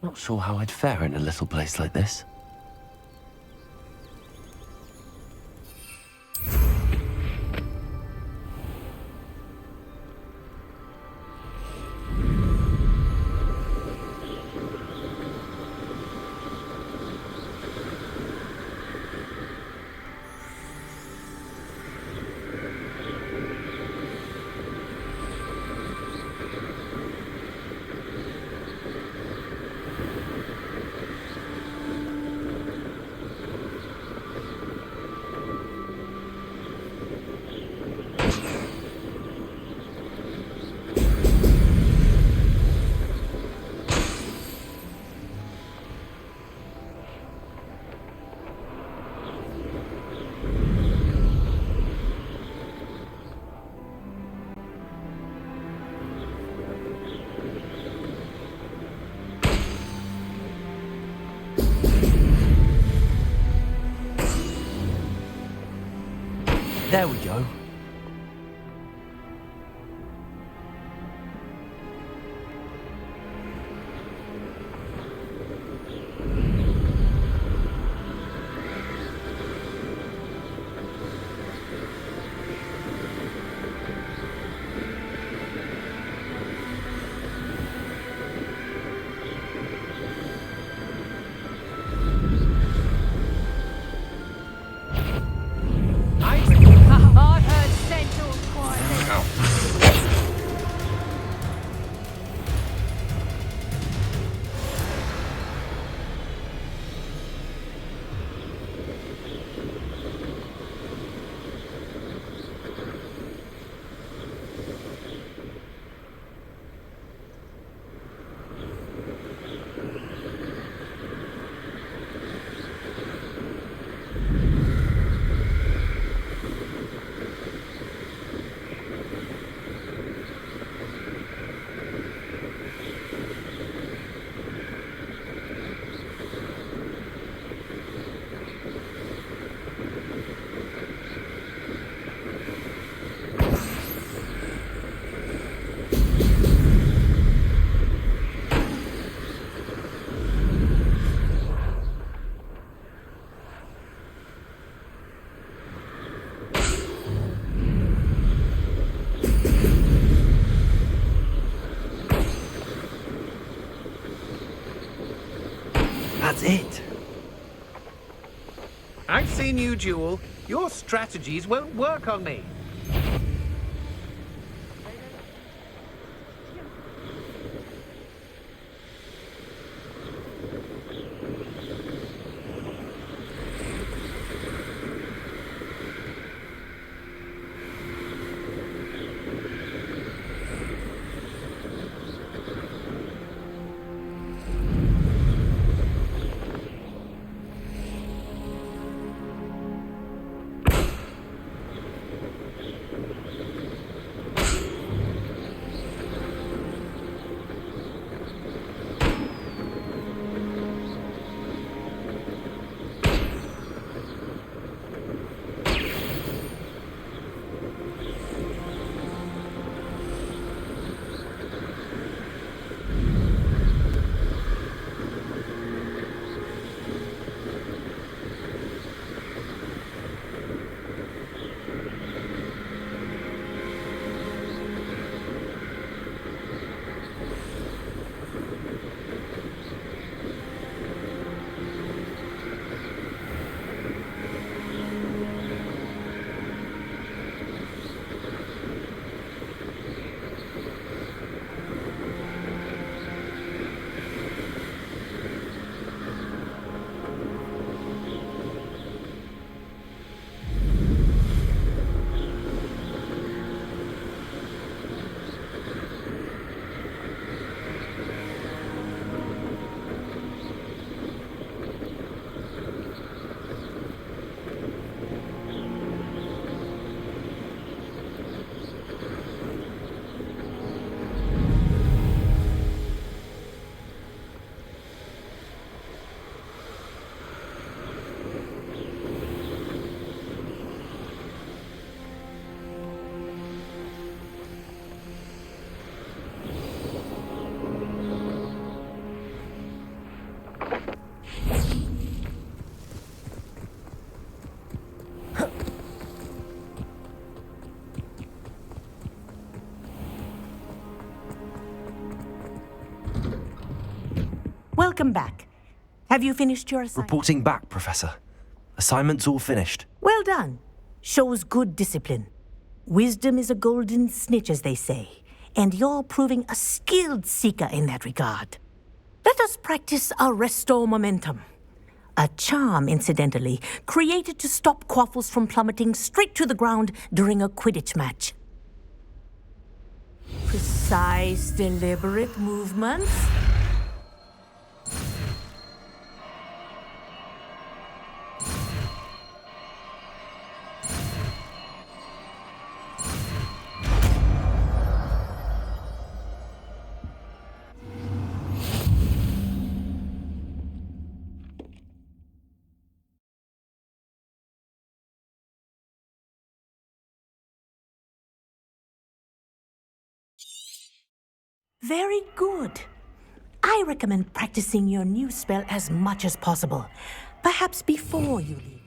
Not sure how I'd fare in a little place like this. There we go. I've heard centaurs quietly. That's it. I've seen you, Jewel. Your strategies won't work on me. Welcome back. Have you finished your assignment? Reporting back, Professor. Assignment's all finished. Well done. Shows good discipline. Wisdom is a golden snitch, as they say, and you're proving a skilled seeker in that regard. Let us practice our restore momentum. A charm, incidentally, created to stop Quaffles from plummeting straight to the ground during a Quidditch match. Precise, deliberate movements. Very good. I recommend practicing your new spell as much as possible, perhaps before you leave.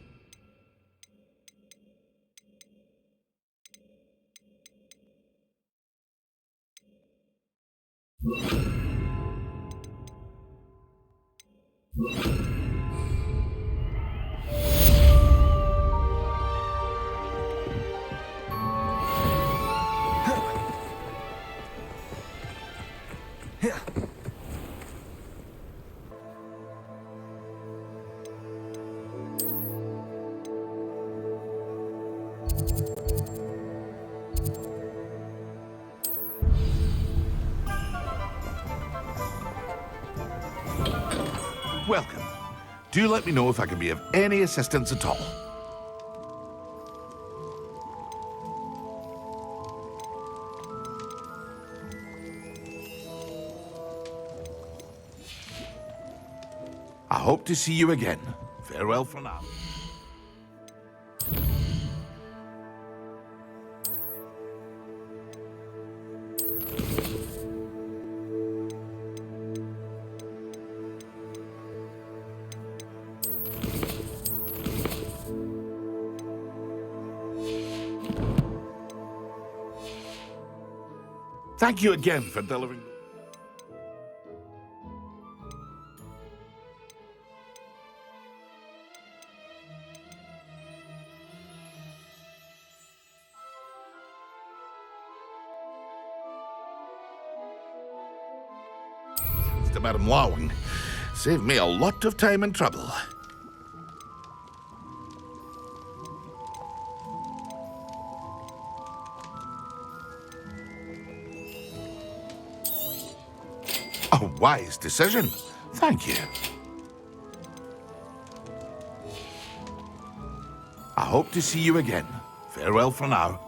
Welcome. Do let me know if I can be of any assistance at all. I hope to see you again. Farewell for now. Thank you again for delivering. To Madam Lawing, saved me a lot of time and trouble. A wise decision. Thank you. I hope to see you again. Farewell for now.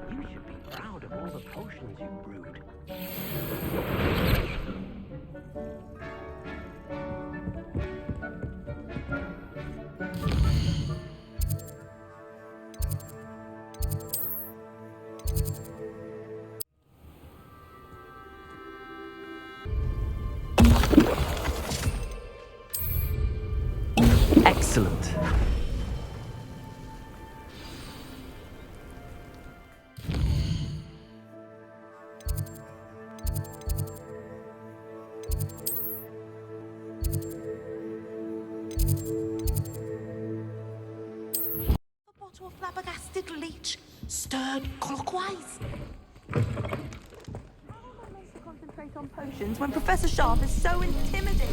You should be proud of all the potions you brewed. Excellent. turn clockwise. Concentrate on potions when Professor Sharp is so intimidating.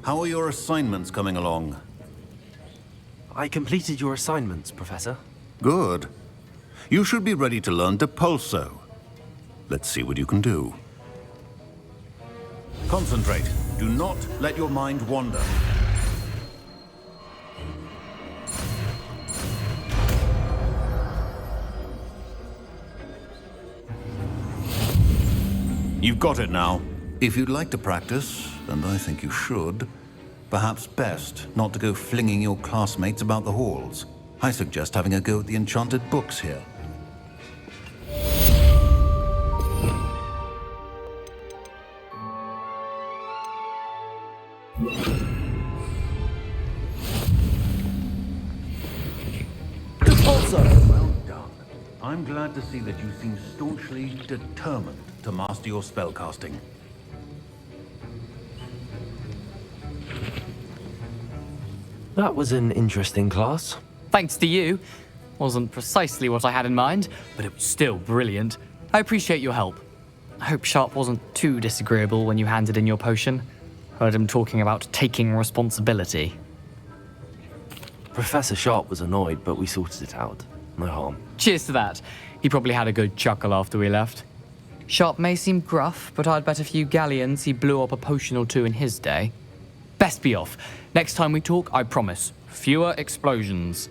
How are your assignments coming along? I completed your assignments, Professor. Good. You should be ready to learn Depulso. Let's see what you can do. Concentrate. Do not let your mind wander. You've got it now. If you'd like to practice, and I think you should, perhaps best not to go flinging your classmates about the halls. I suggest having a go at the enchanted books here. Well done. I'm glad to see that you seem staunchly determined to master your spellcasting. That was an interesting class. Thanks to you. Wasn't precisely what I had in mind, but it was still brilliant. I appreciate your help. I hope Sharp wasn't too disagreeable when you handed in your potion. Heard him talking about taking responsibility. Professor Sharp was annoyed, but we sorted it out. No harm. Cheers to that. He probably had a good chuckle after we left. Sharp may seem gruff, but I'd bet a few galleons he blew up a potion or two in his day. Best be off. Next time we talk, I promise, fewer explosions.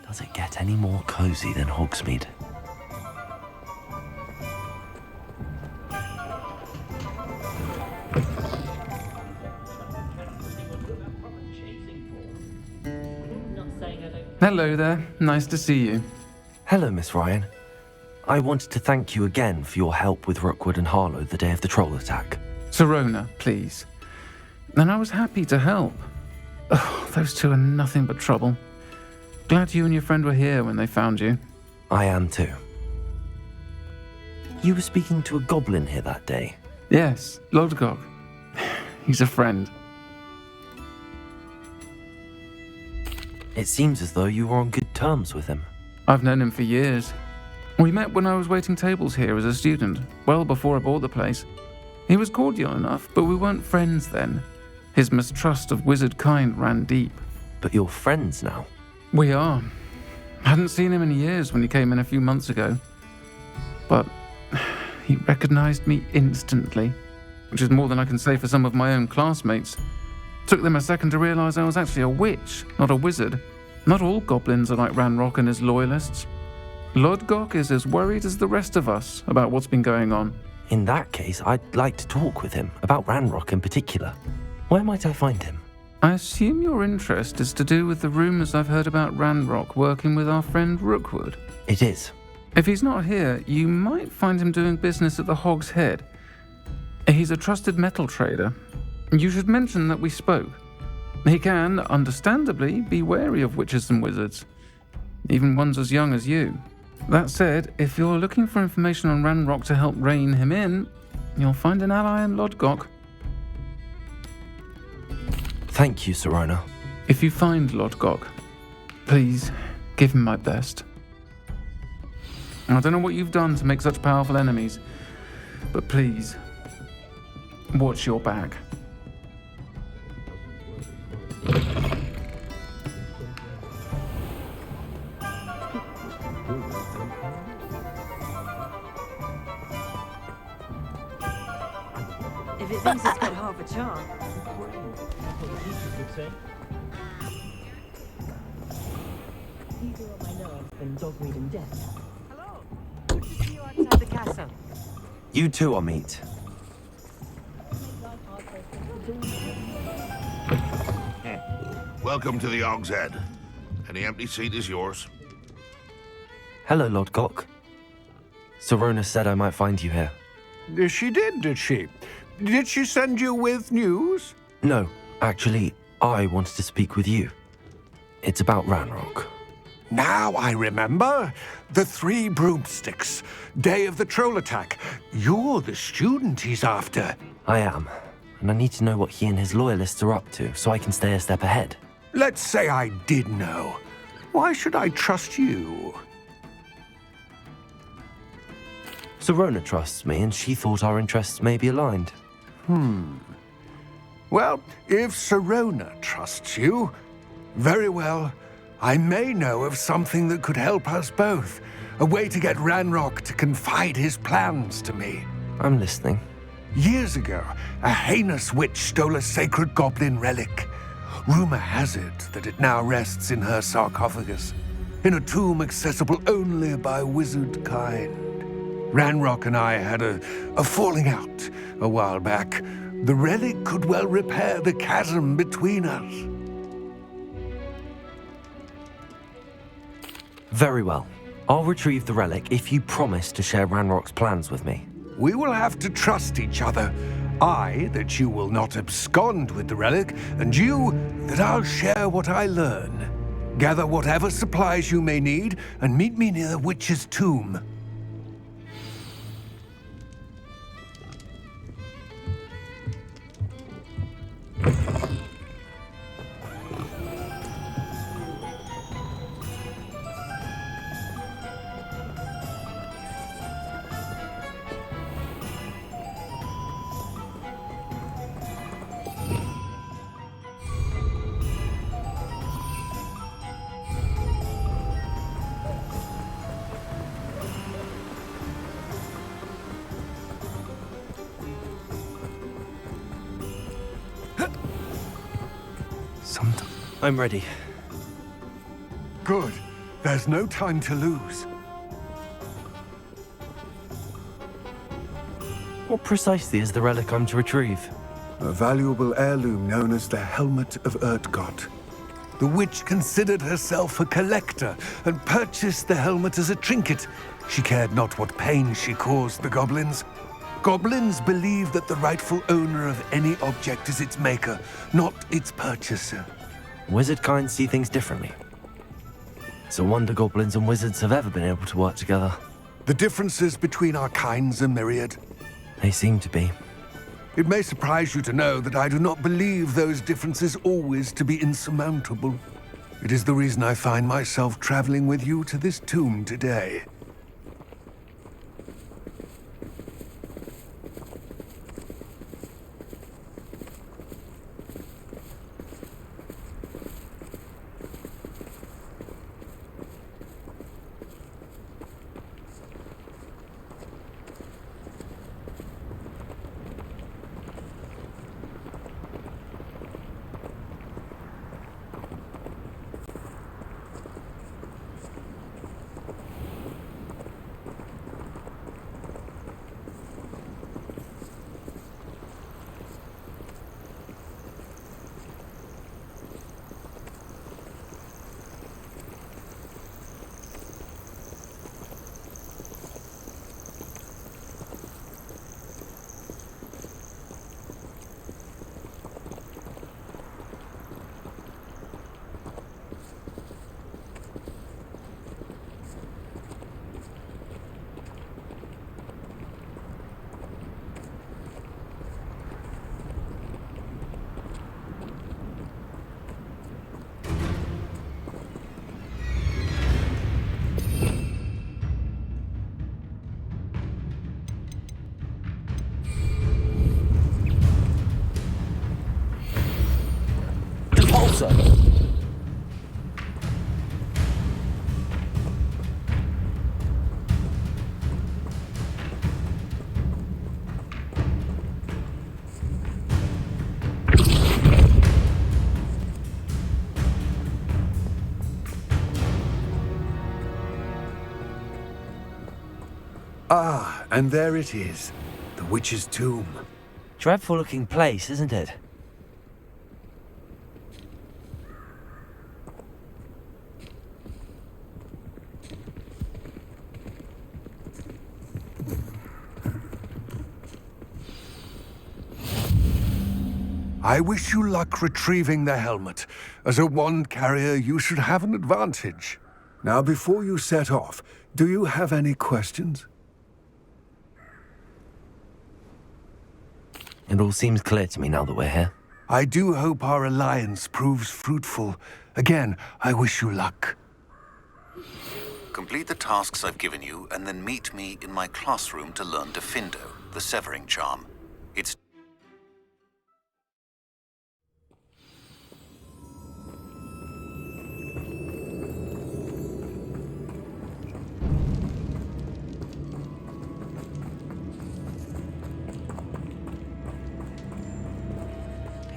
Does it get any more cozy than Hogsmeade? Hello there. Nice to see you. Hello, Miss Ryan. I wanted to thank you again for your help with Rookwood and Harlow the day of the troll attack. Sirona, please. And I was happy to help. Oh, those two are nothing but trouble. Glad you and your friend were here when they found you. I am too. You were speaking to a goblin here that day. Yes, Lodgok. He's a friend. It seems as though you were on good terms with him. I've known him for years. We met when I was waiting tables here as a student, well before I bought the place. He was cordial enough, but we weren't friends then. His mistrust of wizard kind ran deep. But you're friends now. We are. Hadn't seen him in years when he came in a few months ago. But he recognized me instantly, which is more than I can say for some of my own classmates. Took them a second to realize I was actually a witch, not a wizard. Not all goblins are like Ranrock and his loyalists. Lodgok is as worried as the rest of us about what's been going on. In that case, I'd like to talk with him, about Ranrock in particular. Where might I find him? I assume your interest is to do with the rumors I've heard about Ranrock working with our friend Rookwood. It is. If he's not here, you might find him doing business at the Hog's Head. He's a trusted metal trader. You should mention that we spoke. He can, understandably, be wary of witches and wizards, even ones as young as you. That said, if you're looking for information on Ranrock to help rein him in, you'll find an ally in Lodgok. Thank you, Sirona. If you find Lodgok, please give him my best. I don't know what you've done to make such powerful enemies, but please, watch your back. If it thinks it's got half a charm. Easier on my nerves than dogmeat and death. Hello. Good to see you outside the castle. You too, Amit. Welcome to the Og's Head. Any empty seat is yours. Hello, Lord Gok. Sorona said I might find you here. She did she? Did she send you with news? No, actually, I wanted to speak with you. It's about Ranrock. Now I remember. The 3 broomsticks. Day of the troll attack. You're the student he's after. I am, and I need to know what he and his loyalists are up to so I can stay a step ahead. Let's say I did know. Why should I trust you? Sorona trusts me, and she thought our interests may be aligned. Well, if Sorona trusts you, very well. I may know of something that could help us both. A way to get Ranrock to confide his plans to me. I'm listening. Years ago, a heinous witch stole a sacred goblin relic. Rumor has it that it now rests in her sarcophagus, in a tomb accessible only by wizard kind. Ranrock and I had a falling out a while back. The relic could well repair the chasm between us. Very well. I'll retrieve the relic if you promise to share Ranrock's plans with me. We will have to trust each other. I, that you will not abscond with the relic, and you, that I'll share what I learn. Gather whatever supplies you may need, and meet me near the witch's tomb. I'm ready. Good. There's no time to lose. What precisely is the relic I'm to retrieve? A valuable heirloom known as the Helmet of Urtgott. The witch considered herself a collector and purchased the helmet as a trinket. She cared not what pain she caused the goblins. Goblins believe that the rightful owner of any object is its maker, not its purchaser. Wizard kind see things differently. It's a wonder goblins and wizards have ever been able to work together. The differences between our kinds are myriad. They seem to be. It may surprise you to know that I do not believe those differences always to be insurmountable. It is the reason I find myself traveling with you to this tomb today. Ah, and there it is. The witch's tomb. Dreadful looking place, isn't it? I wish you luck retrieving the helmet. As a wand carrier, you should have an advantage. Now, before you set off, do you have any questions? It all seems clear to me now that we're here. I do hope our alliance proves fruitful. Again, I wish you luck. Complete the tasks I've given you, and then meet me in my classroom to learn Defindo, the severing charm. It's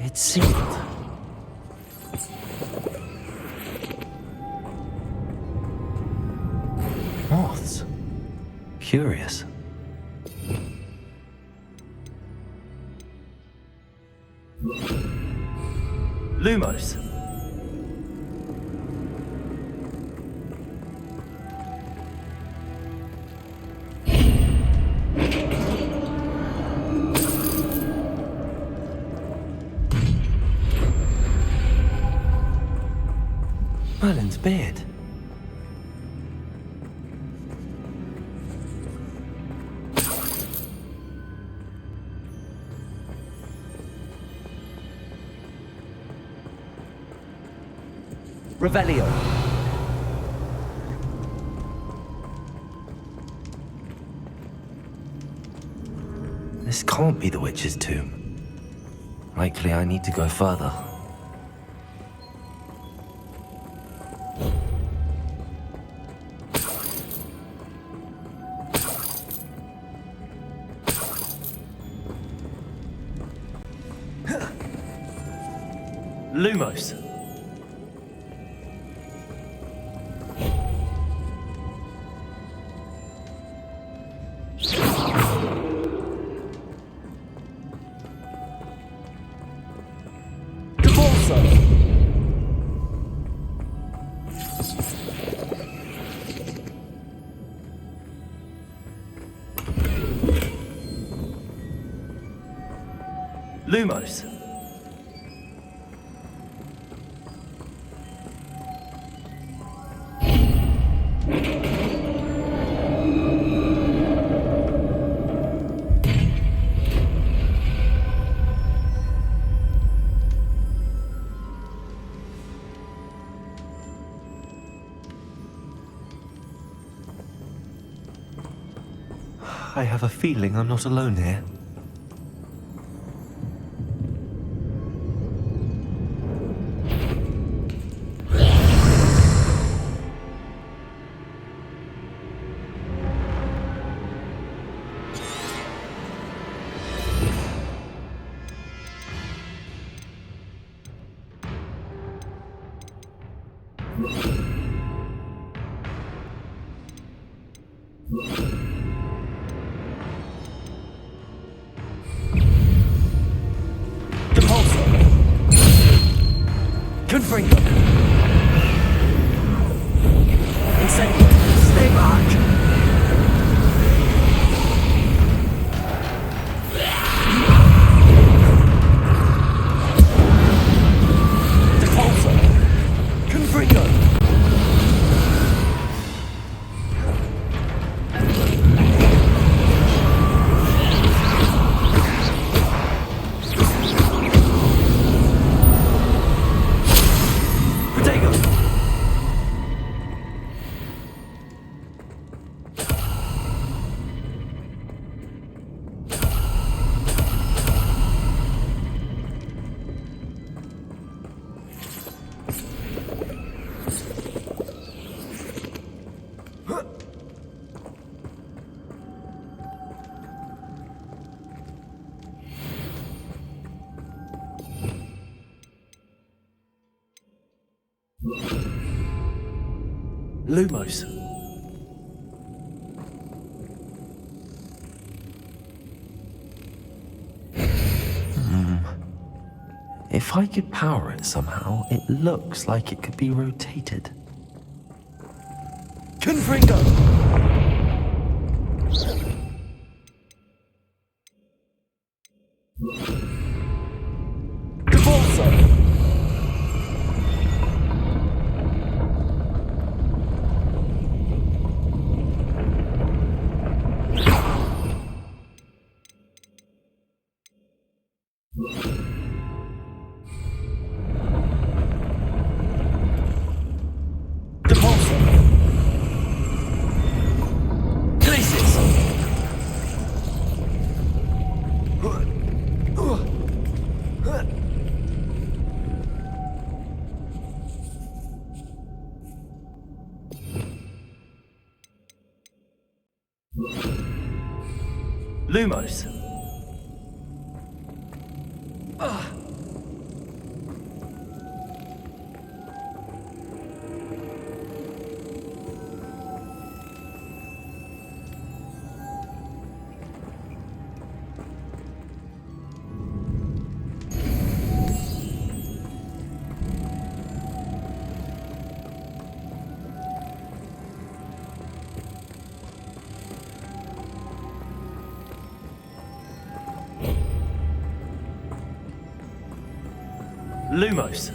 It's sealed. Moths. Curious. Lumos. Merlin's beard. Revelio. This can't be the witch's tomb. Likely I need to go further. Lumos. Lumos. I have a feeling I'm not alone here. Confringo. Incendio. Stay back. Depulso. Confringo. Lumos. If I could power it somehow, it looks like it could be rotated. Confringo! Lumos. Lumos.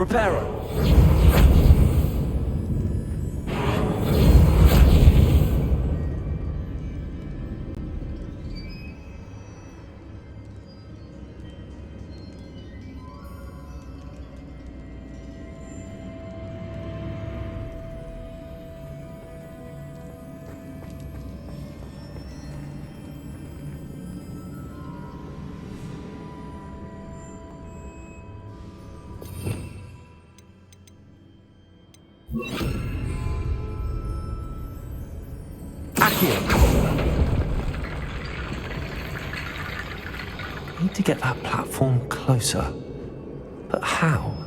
Reparo. Need to get that platform closer. But how?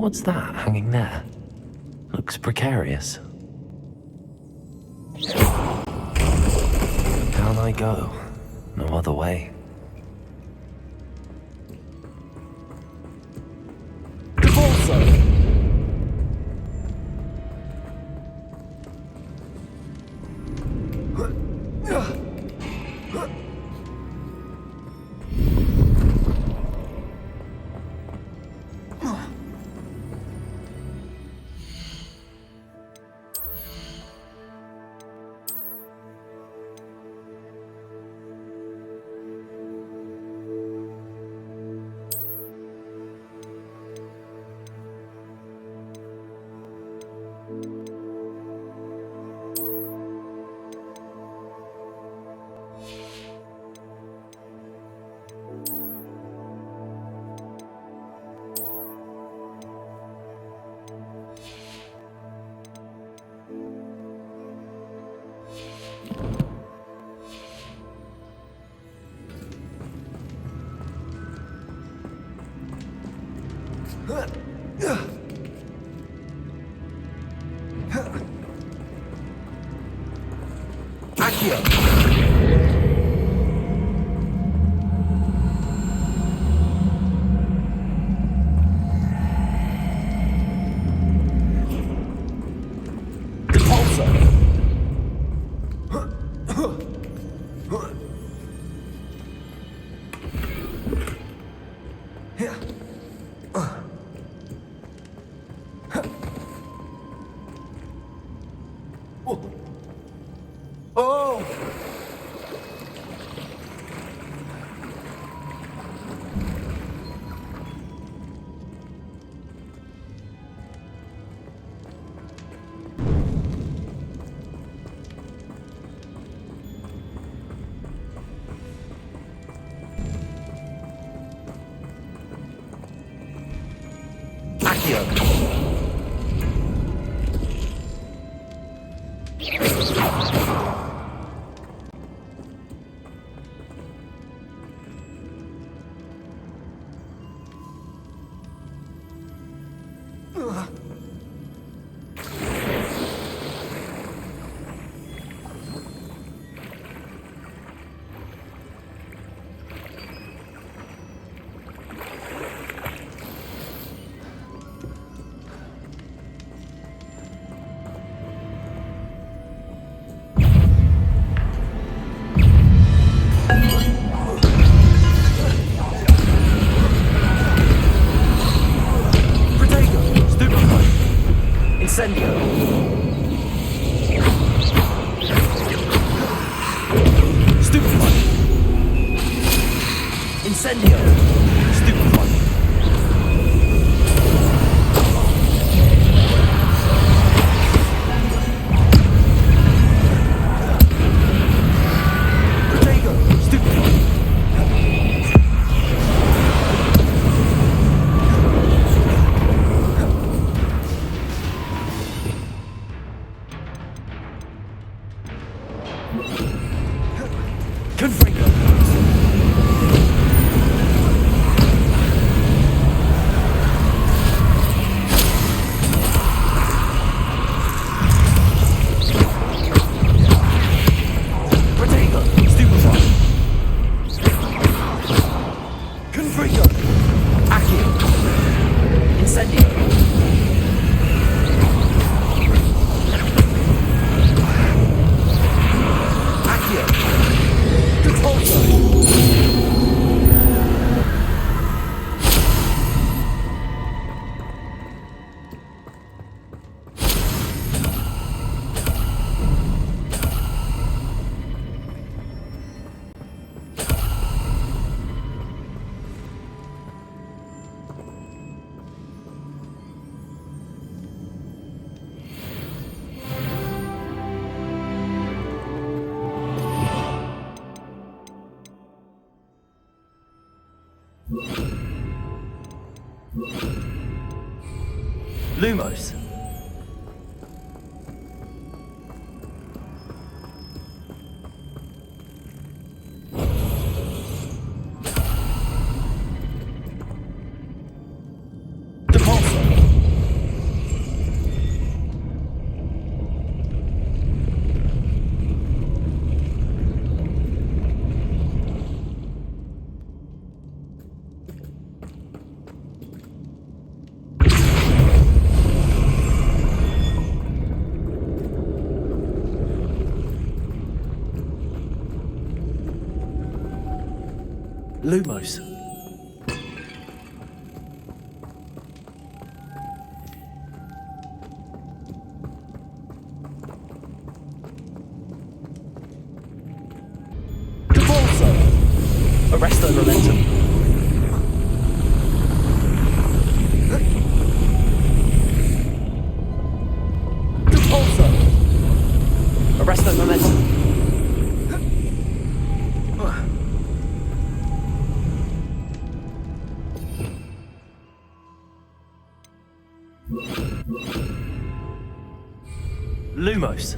What's that hanging there? Looks precarious. Down I go. No other way. Lumos. Depulso. Lumos. Arrest the momentum. Arrest the momentum. Lumos.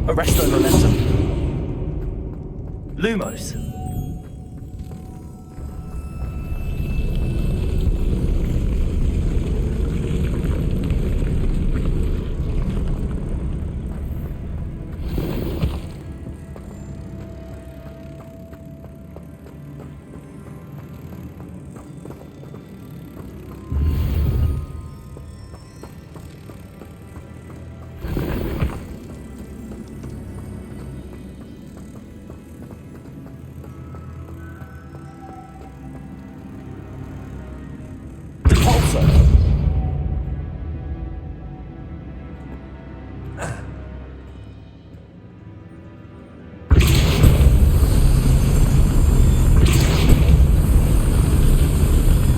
Arrest the momentum. Lumos.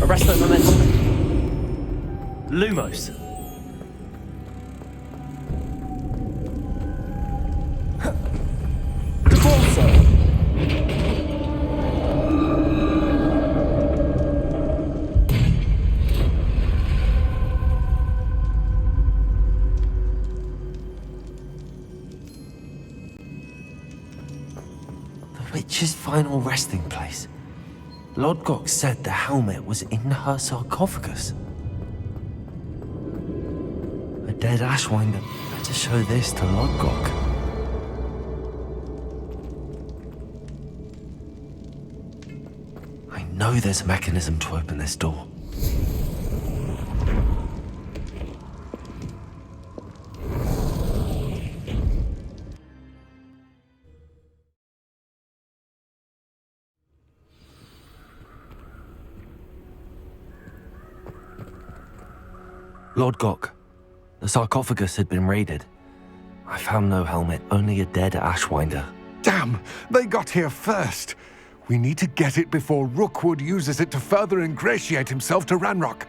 Arrest the momentum. Lumos. The witch's final resting place. Lodgok said the helmet was in her sarcophagus. A dead Ashwinder. Better show this to Lodgok. I know there's a mechanism to open this door. Lodgok, the sarcophagus had been raided. I found no helmet, only a dead Ashwinder. Damn! They got here first! We need to get it before Rookwood uses it to further ingratiate himself to Ranrock.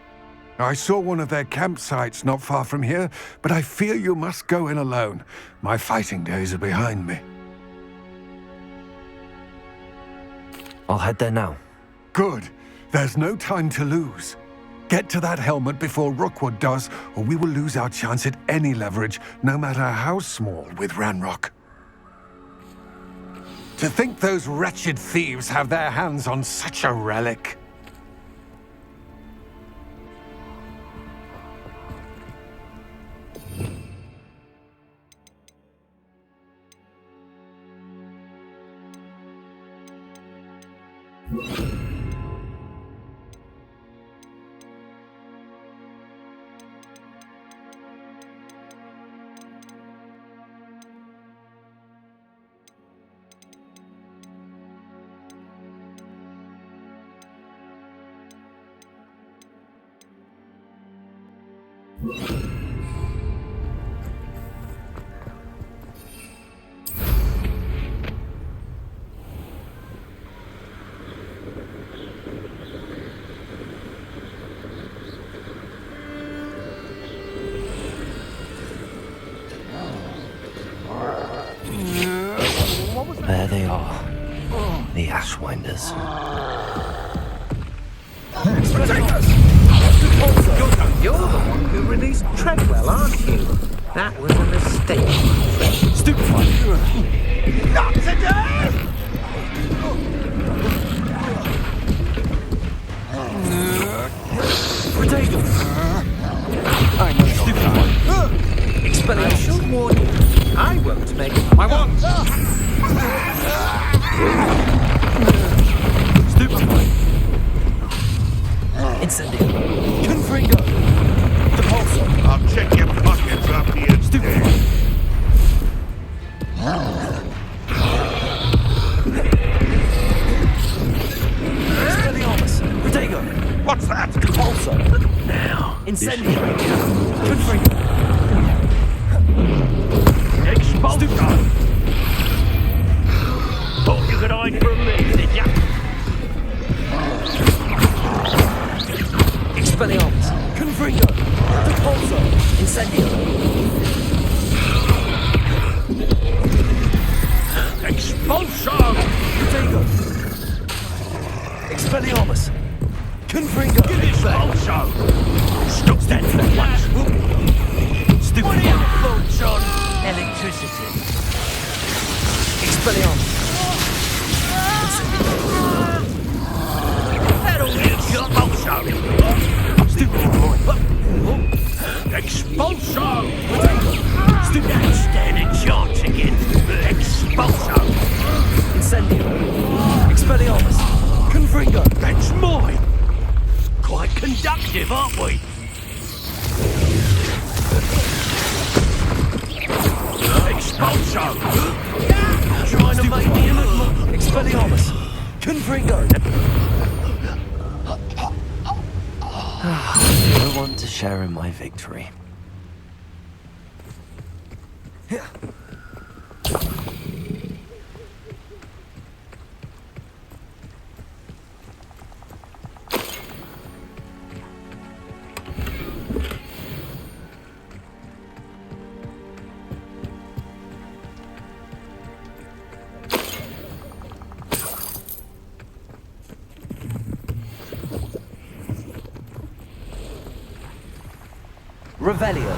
I saw one of their campsites not far from here, but I fear you must go in alone. My fighting days are behind me. I'll head there now. Good. There's no time to lose. Get to that helmet before Rookwood does, or we will lose our chance at any leverage, no matter how small, with Ranrock. To think those wretched thieves have their hands on such a relic. There they are. Ashwinders. You're the one who released Treadwell, aren't you? That was a mistake. Stupefy! Not today! Protego! I know Stupefy. Explanation warning. I won't make my one. Stupefy. Incendio. Confringo. Depulso. I'll check your pockets after you're Stupefy. Expelliarmus. Protego. What's that? Depulso. Now. Incendio. Confringo. Expulsion! Thought you could hide from me, did ya? Expelliarmus. Confringo. Depulso. Incendio. Expulsion! Protego. Expelliarmus. Confringo. Expulsion! Stop that for once! Stupefy. Expulsion! Electricity. Expelliarmus. That'll get your expulsion! Expulsion! Stand a chance again. Expulsion! Incendio. Expelliarmus. Confringo. That's mine! Quite conductive, aren't we? Expulsion! Trying to make me look. Expelliarmus. Confringo. No one to share in my victory. Revelio.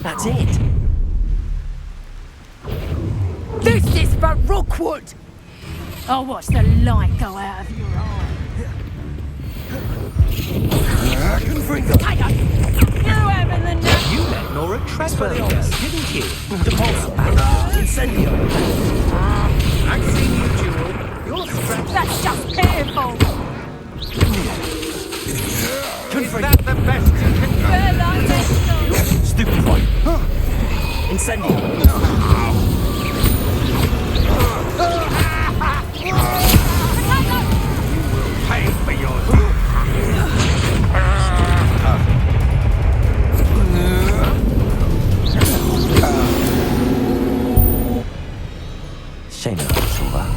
That's it. This is for Rookwood! I'll watch the light go out of your eye. Confringo. You having the nut? You met Nora Treadwell, didn't you? Depulso. Incendio. I've seen you, Jewel. You're strapped. That's just pitiful. Is that the best you can do? Well, I guess so. Stupefy. Incendio. Pay for your Shame that's all that.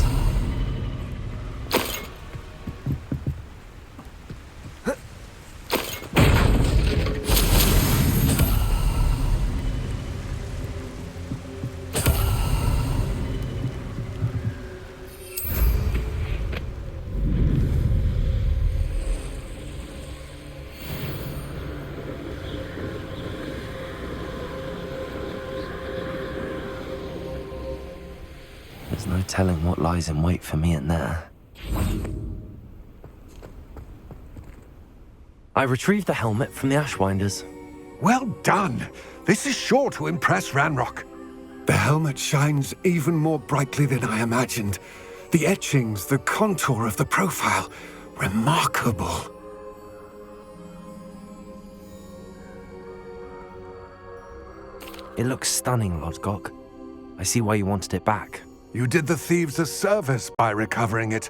There's no telling what lies in wait for me in there. I retrieved the helmet from the Ashwinders. Well done. This is sure to impress Ranrock. The helmet shines even more brightly than I imagined. The etchings, the contour of the profile, remarkable. It looks stunning, Lodgok. I see why you wanted it back. You did the thieves a service by recovering it.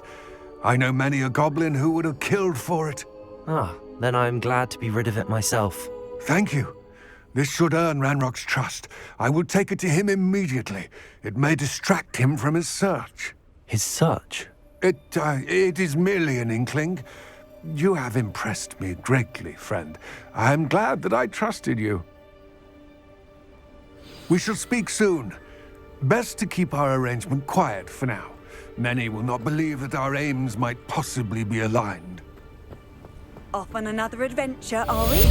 I know many a goblin who would have killed for it. Ah, then I am glad to be rid of it myself. Thank you. This should earn Ranrock's trust. I will take it to him immediately. It may distract him from his search. His search? It is merely an inkling. You have impressed me greatly, friend. I am glad that I trusted you. We shall speak soon. Best to keep our arrangement quiet for now. Many will not believe that our aims might possibly be aligned. Off on another adventure, are we?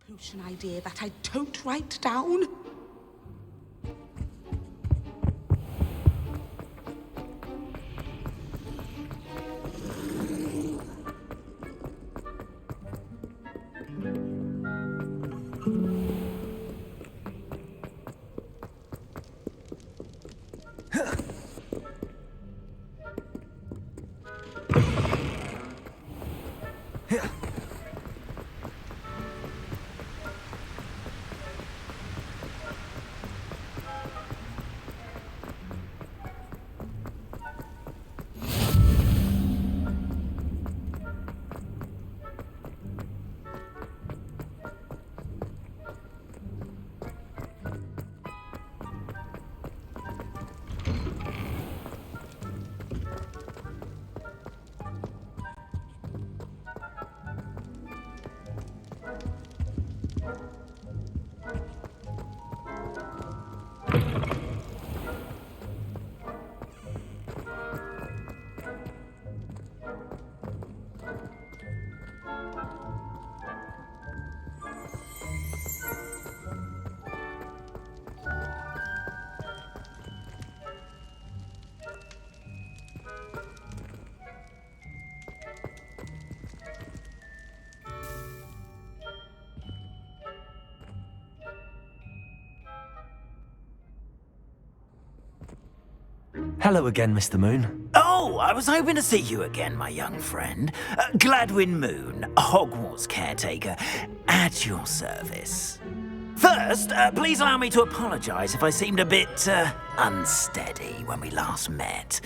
Potion idea that I don't write down. Hello again, Mr. Moon. Oh, I was hoping to see you again, my young friend. Gladwin Moon, Hogwarts caretaker, at your service. First, please allow me to apologize if I seemed a bit unsteady when we last met.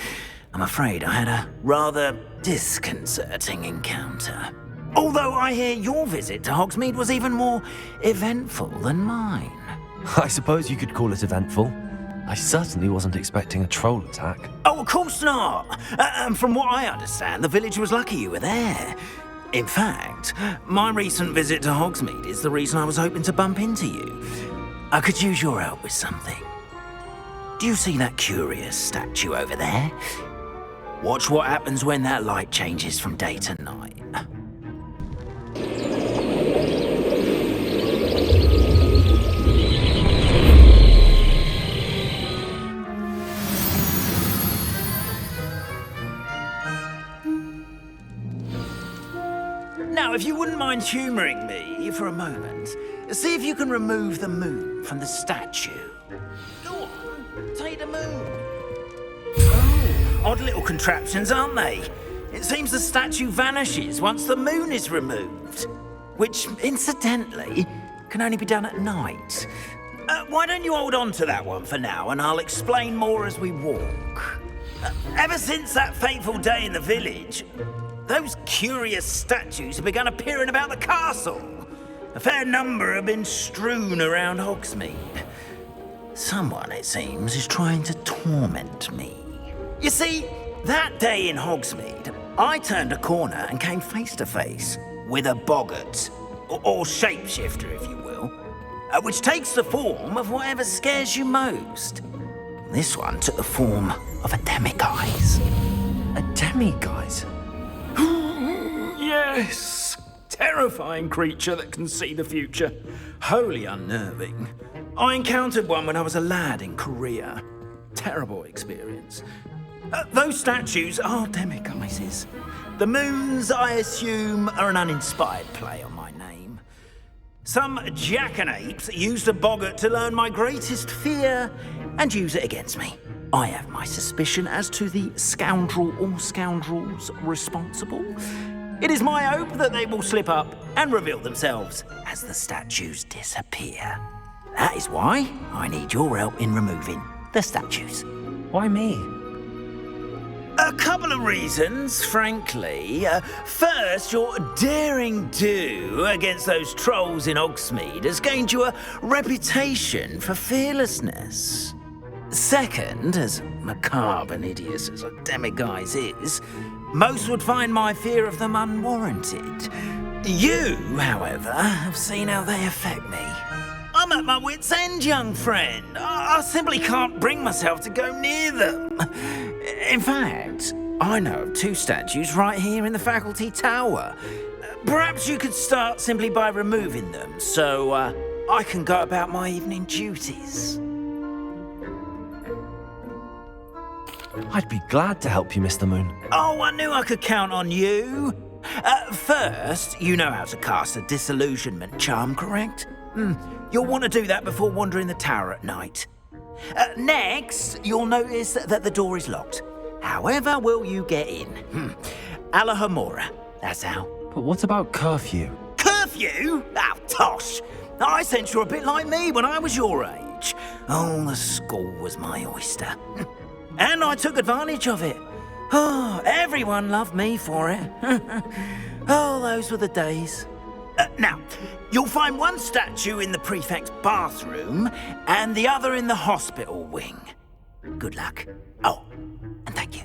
I'm afraid I had a rather disconcerting encounter. Although I hear your visit to Hogsmeade was even more eventful than mine. I suppose you could call it eventful. I certainly wasn't expecting a troll attack. Oh, of course not. And from what I understand, the village was lucky you were there. In fact, my recent visit to Hogsmeade is the reason I was hoping to bump into you. I could use your help with something. Do you see that curious statue over there? Watch what happens when that light changes from day to night. Now, if you wouldn't mind humouring me for a moment, see if you can remove the moon from the statue. Go on, take the moon. Oh, odd little contraptions, aren't they? It seems the statue vanishes once the moon is removed, which, incidentally, can only be done at night. Why don't you hold on to that one for now, and I'll explain more as we walk. Ever since that fateful day in the village, those curious statues have begun appearing about the castle. A fair number have been strewn around Hogsmeade. Someone, it seems, is trying to torment me. You see, that day in Hogsmeade, I turned a corner and came face to face with a boggart, or shapeshifter, if you will, which takes the form of whatever scares you most. This one took the form of a demiguise. A demiguise? Yes! Terrifying creature that can see the future. Wholly unnerving. I encountered one when I was a lad in Korea. Terrible experience. Those statues are demiguises. The moons, I assume, are an uninspired play on my name. Some jackanapes used a boggart to learn my greatest fear and use it against me. I have my suspicion as to the scoundrel or scoundrels responsible. It is my hope that they will slip up and reveal themselves as the statues disappear. That is why I need your help in removing the statues. Why me? A couple of reasons, frankly. First, your daring do against those trolls in Hogsmeade has gained you a reputation for fearlessness. Second, as macabre and hideous as a demiguise is, most would find my fear of them unwarranted. You, however, have seen how they affect me. I'm at my wit's end, young friend. I simply can't bring myself to go near them. In fact, I know of 2 statues right here in the faculty tower. Perhaps you could start simply by removing them, so I can go about my evening duties. I'd be glad to help you, Mr. Moon. Oh, I knew I could count on you. First, you know how to cast a disillusionment charm, correct? You'll want to do that before wandering the tower at night. Next, you'll notice that the door is locked. However will you get in? Alahomora, that's how. But what about curfew? Curfew? Oh, tosh. I sense you're a bit like me when I was your age. Oh, the school was my oyster. And I took advantage of it. Oh, everyone loved me for it. Oh, those were the days. Now, you'll find one statue in the prefect's bathroom and the other in the hospital wing. Good luck. Oh, and thank you.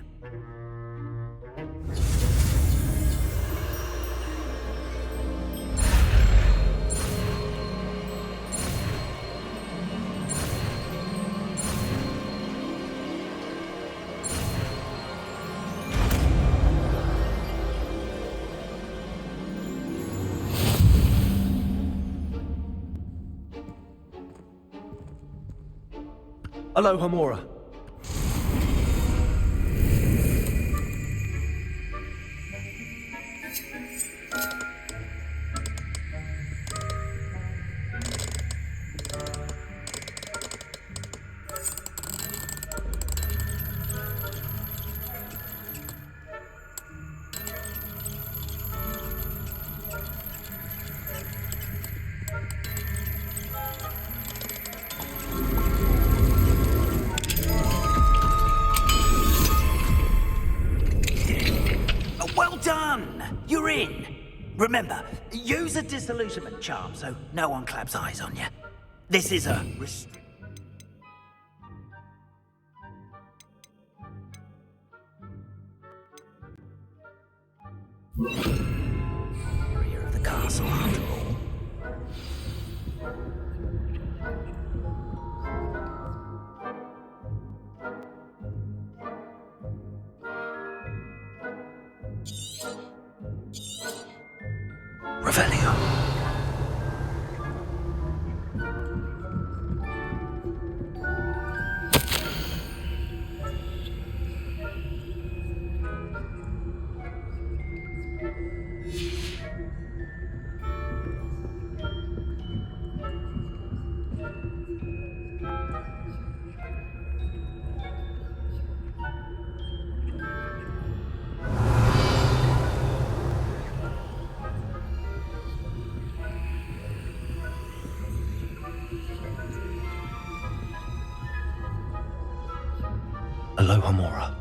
Alohomora. Well done! You're in. Remember, use a disillusionment charm so no one claps eyes on you. This is a area of the castle after all. Revelio. Alohomora.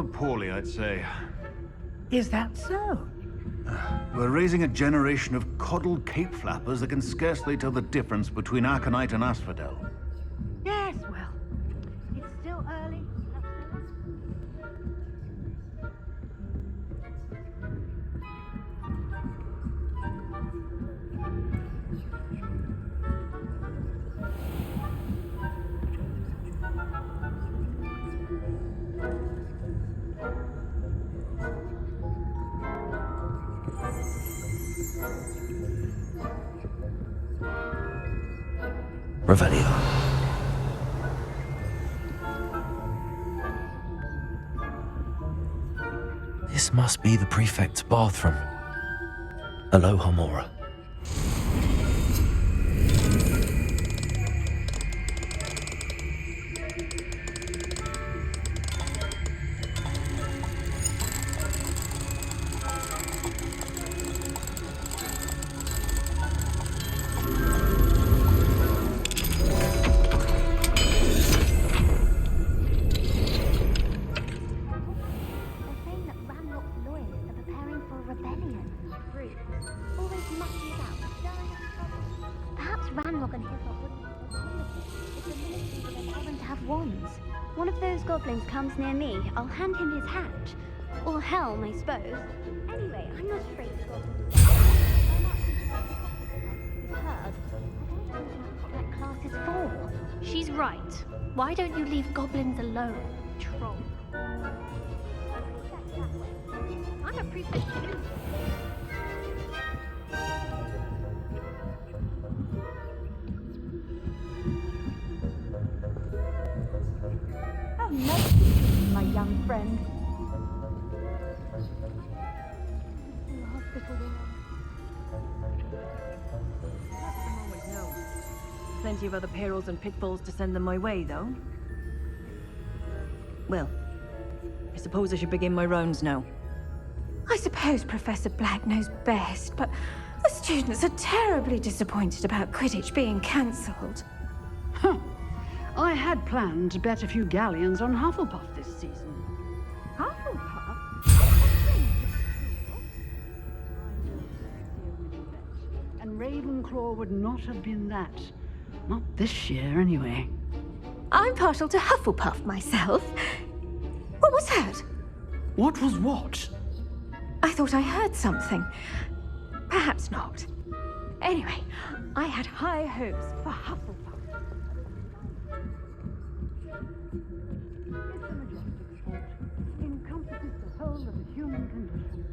rather poorly, I'd say. Is that so? We're raising a generation of coddled cape flappers that can scarcely tell the difference between aconite and asphodel. Yes, well, it's still early. Revelio. This must be the prefect's bathroom. Aloha Mora. One of those goblins comes near me, I'll hand him his hat. Or helm, I suppose. Anyway, I'm not afraid of goblins. Herb, I don't know what that class is for. She's right. Why don't you leave goblins alone, troll? I'm a prefect too. Nice to meet you, my young friend. Plenty of other perils and pitfalls to send them my way, though. Well, I suppose I should begin my rounds now. I suppose Professor Black knows best, but the students are terribly disappointed about Quidditch being cancelled. Huh. I had planned to bet a few galleons on Hufflepuff this season. Hufflepuff? And Ravenclaw would not have been that. Not this year, anyway. I'm partial to Hufflepuff myself. What was that? What was what? I thought I heard something. Perhaps not. Anyway, I had high hopes for Hufflepuff. It's a majestic sport. Encompasses the whole of the human condition.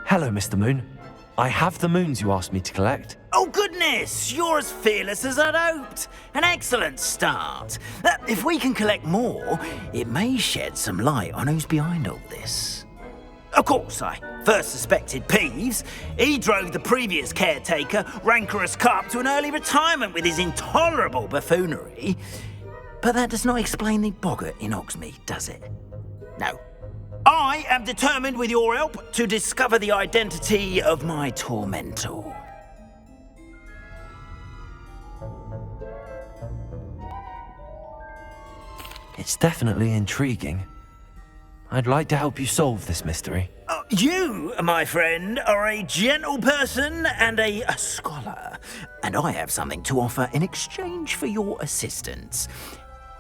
Hello, Mr. Moon. I have the moons you asked me to collect. Oh, goodness! You're as fearless as I'd hoped. An excellent start. If we can collect more, it may shed some light on who's behind all this. Of course, I first suspected Peeves. He drove the previous caretaker, Rancorous Carp, to an early retirement with his intolerable buffoonery. But that does not explain the boggart in Hogsmeade, does it? No. I am determined, with your help, to discover the identity of my tormentor. It's definitely intriguing. I'd like to help you solve this mystery. You, my friend, are a gentle person and a scholar, and I have something to offer in exchange for your assistance.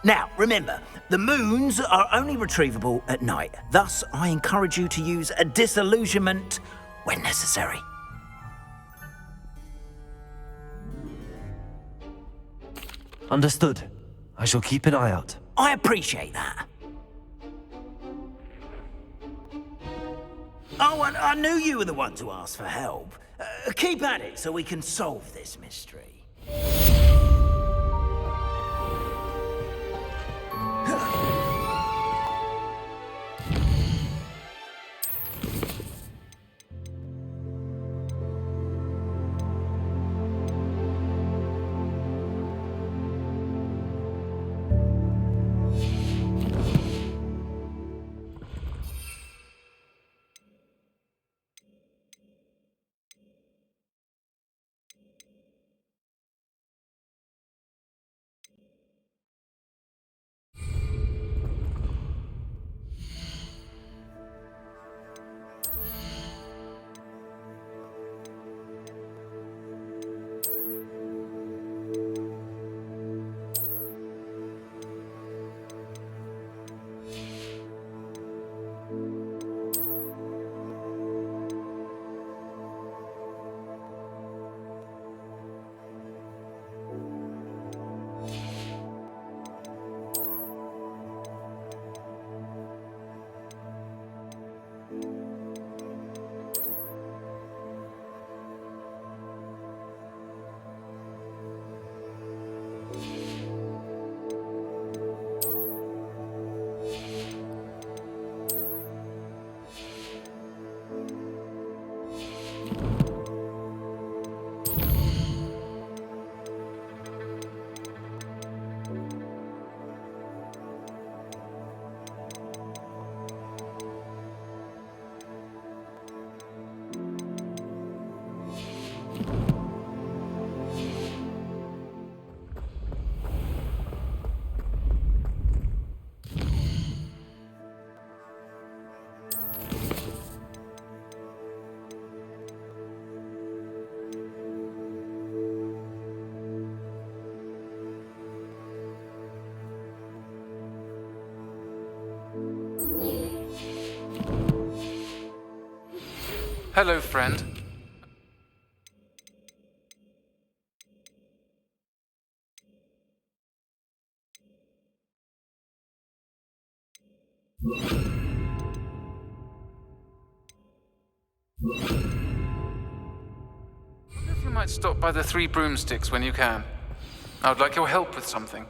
Now, remember, the moons are only retrievable at night. Thus, I encourage you to use a disillusionment when necessary. Understood. I shall keep an eye out. I appreciate that. Oh, and I knew you were the one to ask for help. Keep at it so we can solve this mystery. Hello, friend. Wonder if you might stop by the Three Broomsticks when you can. I would like your help with something.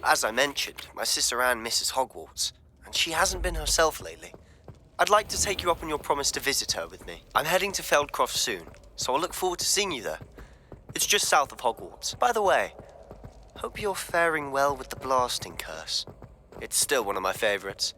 As I mentioned, my sister Anne misses Hogwarts, and she hasn't been herself lately. I'd like to take you up on your promise to visit her with me. I'm heading to Feldcroft soon, so I'll look forward to seeing you there. It's just south of Hogwarts. By the way, hope you're faring well with the blasting curse. It's still one of my favorites.